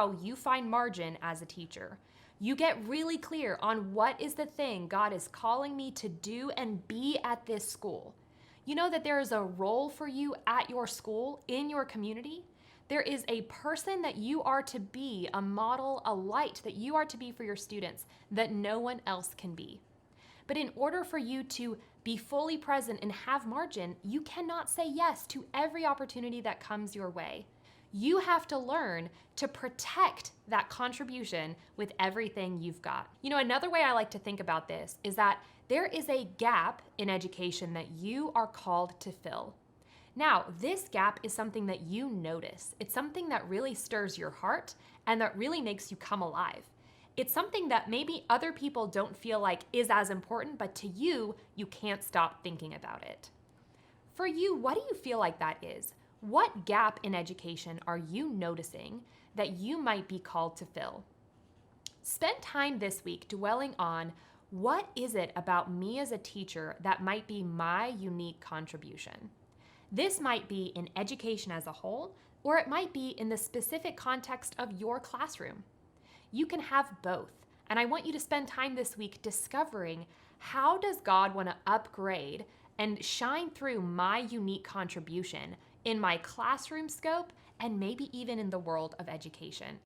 how you find margin as a teacher. You get really clear on what is the thing God is calling me to do and be at this school. You know that there is a role for you at your school, in your community. There is a person that you are to be, a model, a light that you are to be for your students that no one else can be. But in order for you to be fully present and have margin, you cannot say yes to every opportunity that comes your way. You have to learn to protect that contribution with everything you've got. You know, another way I like to think about this is that there is a gap in education that you are called to fill. Now, this gap is something that you notice. It's something that really stirs your heart and that really makes you come alive. It's something that maybe other people don't feel like is as important, but to you, you can't stop thinking about it. For you, what do you feel like that is? What gap in education are you noticing that you might be called to fill? Spend time this week dwelling on what is it about me as a teacher that might be my unique contribution. This might be in education as a whole, or it might be in the specific context of your classroom. You can have both, and I want you to spend time this week discovering how does God want to upgrade and shine through my unique contribution in my classroom scope and maybe even in the world of education.